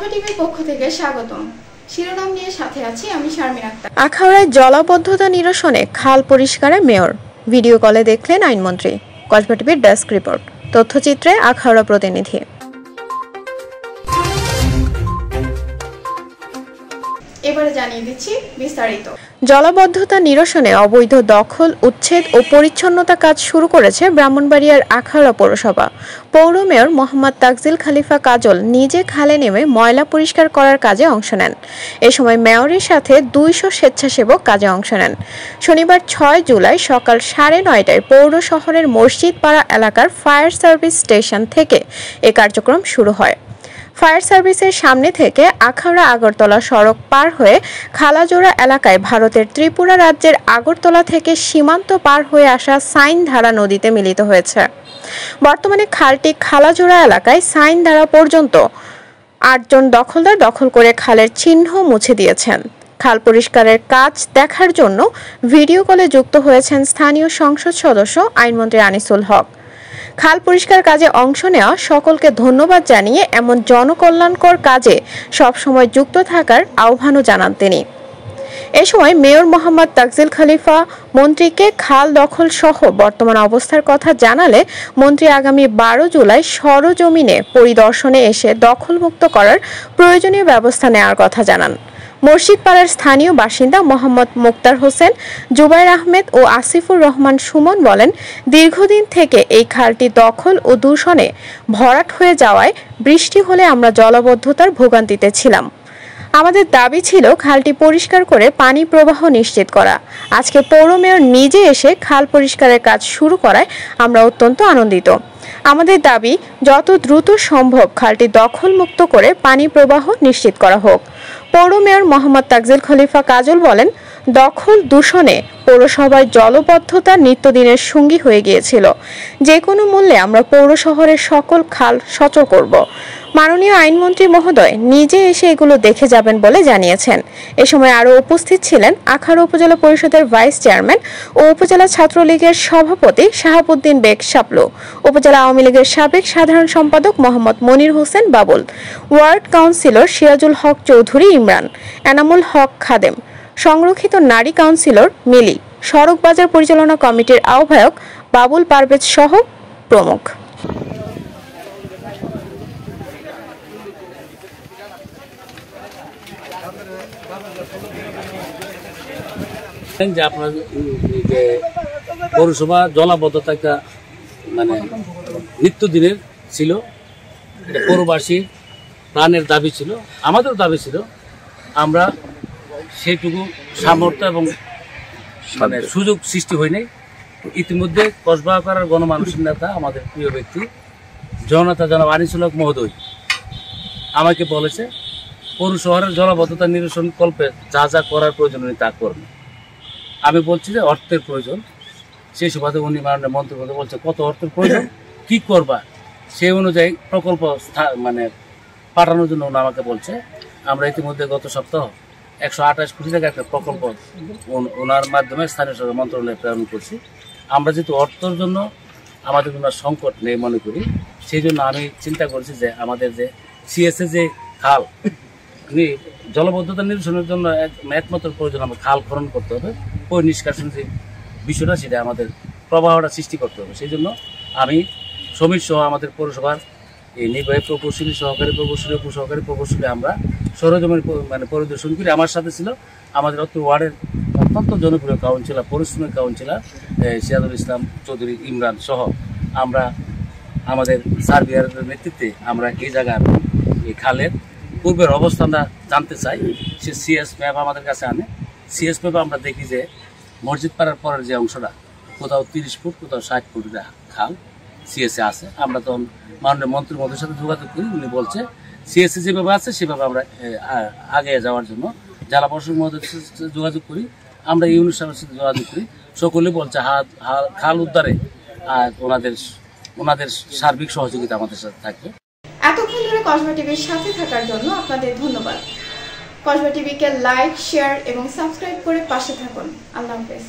কসবা টিভির পক্ষ থেকে স্বাগতম। শিরোনাম নিয়ে সাথে আছি আমি শারমিন আক্তার। আখাউড়ায় জলাবদ্ধতা নিরসনে খাল পরিষ্কারে মেয়র, ভিডিও কলে দেখলেন আইনমন্ত্রী। কসবা টিভির ডেস্ক রিপোর্ট, তথ্যচিত্রে আখাউড়া প্রতিনিধি। এবারে জানিয়ে দিচ্ছি বিস্তারিত। জলাবদ্ধতা নিরসনে অবৈধ দখল উচ্ছেদ ও পরিচ্ছন্নতা কাজ শুরু করেছে ব্রাহ্মণবাড়িয়ার আখাউড়া পৌরসভা। পৌর মেয়র মোহাম্মদ তাকজিল খলিফা কাজল নিজে খালে নেমে ময়লা পরিষ্কার করার কাজে অংশ নেন। এ সময় মেয়রের সাথে 200 স্বেচ্ছাসেবক কাজে অংশ নেন। শনিবার 6 জুলাই সকাল 9:30টায় পৌর শহরের মসজিদ পাড়া এলাকার ফায়ার সার্ভিস স্টেশন থেকে এ কার্যক্রম শুরু হয়। ফায়ার সার্ভিসের সামনে থেকে আখাউড়া আগরতলা সড়ক পার হয়ে খালাজোড়া এলাকায় ভারতের ত্রিপুরা রাজ্যের আগরতলা থেকে সীমান্ত পার হয়ে আসা সাইনধারা নদীতে মিলিত হয়েছে। বর্তমানে খালটি খালাজোড়া এলাকায় সাইনধারা পর্যন্ত 8 জন দখলদার দখল করে খালের চিহ্ন মুছে দিয়েছেন। খাল পরিষ্কারের কাজ দেখার জন্য ভিডিও কলে যুক্ত হয়েছেন স্থানীয় সংসদ সদস্য আইনমন্ত্রী আনিসুল হক। খাল পরিষ্কার কাজে অংশ নেওয়া সকলকে ধন্যবাদ জানিয়ে এমন জনকল্যাণকর কাজে সবসময় যুক্ত থাকার আহ্বানও জানান তিনি। এ সময় মেয়র মোহাম্মদ তাকজিল খলিফা মন্ত্রীকে খাল দখল সহ বর্তমান অবস্থার কথা জানালে মন্ত্রী আগামী 12 জুলাই সরজমিনে পরিদর্শনে এসে দখলমুক্ত করার প্রয়োজনীয় ব্যবস্থা নেওয়ার কথা জানান। মসজিদ পাড়ার স্থানীয় বাসিন্দা মোহাম্মদ মুক্তার হোসেন, জুবাইর আহমেদ ও আসিফুর রহমান সুমন বলেন, দীর্ঘদিন থেকে এই খালটি দখল ও দূষণে ভরাট হয়ে যাওয়ায় বৃষ্টি হলে আমরা জলাবদ্ধতার ভোগান্তিতে ছিলাম। আমাদের দাবি ছিল খালটি পরিষ্কার করে পানি প্রবাহ নিশ্চিত করা। আজকে পৌর মেয়র নিজে এসে খাল পরিষ্কারের কাজ শুরু করায় আমরা অত্যন্ত আনন্দিত। আমাদের দাবি যত দ্রুত সম্ভব খালটি দখলমুক্ত করে পানি প্রবাহ নিশ্চিত করা হোক। পৌর মেয়র মোহাম্মদ তাকজিল খলিফা কাজল বলেন, দখল দূষণে পৌরসভার জলবদ্ধতা নিত্যদিনের সঙ্গী হয়ে গিয়েছিল। যে কোনো মূল্যে আমরা পৌর শহরের সকল খাল সচল করব। মাননীয় আইনমন্ত্রী মহোদয় নিজে এসে এগুলো দেখে যাবেন বলে জানিয়েছেন। এ সময় আরও উপস্থিত ছিলেন আখাউড়া উপজেলা পরিষদের ভাইস চেয়ারম্যান ও উপজেলা ছাত্রলীগের সভাপতি শাহাবুদ্দিন বেগ শাপলু, উপজেলা আওয়ামী লীগের সাবেক সাধারণ সম্পাদক মোহাম্মদ মনির হোসেন বাবুল, ওয়ার্ড কাউন্সিলর সিরাজুল হক চৌধুরী ইমরান, এনামুল হক খাদেম, সংরক্ষিত নারী কাউন্সিলর মিলি, সড়ক বাজার পরিচালনা কমিটির আহ্বায়ক বাবুল পারভেজ সহ প্রমুখ। যে আপনার যে পৌরসভা জলাবদ্ধতা একটা মানে নিত্যদিনের ছিল, পৌরবাসীর প্রাণের দাবি ছিল, আমাদেরও দাবি ছিল। আমরা সেইটুকু সামর্থ্য এবং মানে সুযোগ সৃষ্টি হয় নাই। ইতিমধ্যে কসবা করার গণমানুষের নেতা, আমাদের প্রিয় ব্যক্তি জননেতা জনাব আনিসুল হক মহোদয় আমাকে বলেছে পৌর শহরের জলাবদ্ধতা নিরসন কল্পে যা যা করার প্রয়োজন উনি তা করবেন। আমি বলছি যে অর্থের প্রয়োজন। সেই সুবাদে উনি মাননীয় মন্ত্রী বলছে কত অর্থের প্রয়োজন, কি করবা সেই অনুযায়ী প্রকল্প মানে পাঠানোর জন্য উনি আমাকে বলছে। আমরা ইতিমধ্যে গত সপ্তাহ 128 কোটি টাকা একটা প্রকল্প ওনার মাধ্যমে স্থানীয় সরকার মন্ত্রণালয়ে প্রেরণ করছি। আমরা যেহেতু অর্থের জন্য আমাদের কোনো সংকট নেই মনে করি, সেই জন্য আমি চিন্তা করছি যে আমাদের যে সিএসএ যে খাল জলবদ্ধতা নিরসনের জন্য একমাত্র প্রয়োজন আমরা খাল খনন করতে হবে, ওই নিষ্কাশন যে বিষয়টা সেটা আমাদের প্রবাহটা সৃষ্টি করতে হবে। সেই জন্য আমি শ্রমিক সহ আমাদের পৌরসভার এই নির্বাহী প্রকৌশলী, সহকারী প্রকৌশলী, উপসহকারী প্রকৌশলী আমরা সরজমিন মানে পরিদর্শন করি। আমার সাথে ছিল আমাদের অত্র ওয়ার্ডের অত্যন্ত জনপ্রিয় কাউন্সিলর, পরিশ্রমী কাউন্সিলর সিরাজুল ইসলাম চৌধুরী ইমরান সহ আমরা আমাদের সার্ভিয়ারের নেতৃত্বে আমরা এই জায়গার এই খালের পূর্বের অবস্থানটা জানতে চাই। সে সিএস ম্যাপ আমাদের কাছে আনে। সিএস ম্যাপে আমরা দেখি যে মসজিদ পাড়ার পরের যে অংশটা কোথাও 30 ফুট, কোথাও 60 ফুট খাল সিএসএ আছে। আমরা তখন মাননীয় মন্ত্রী মহোদয়ের সাথে যোগাযোগ করি, উনি বলছে সিএসএ যেভাবে আছে সেভাবে আমরা আগে যাওয়ার জন্য জেলা প্রশাসক মহোদয়ের সাথে যোগাযোগ করি, আমরা ইউনিট সাহেবের সাথে যোগাযোগ করি। সকলে বলছে খাল উদ্ধারে ওনাদের সার্বিক সহযোগিতা আমাদের সাথে থাকবে। এতক্ষণ ধরে কসবা টিভির সাথে থাকার জন্য আপনাদের ধন্যবাদ। কসবা টিভিকে লাইক, শেয়ার এবং সাবস্ক্রাইব করে পাশে থাকুন। আল্লাহ হাফেজ।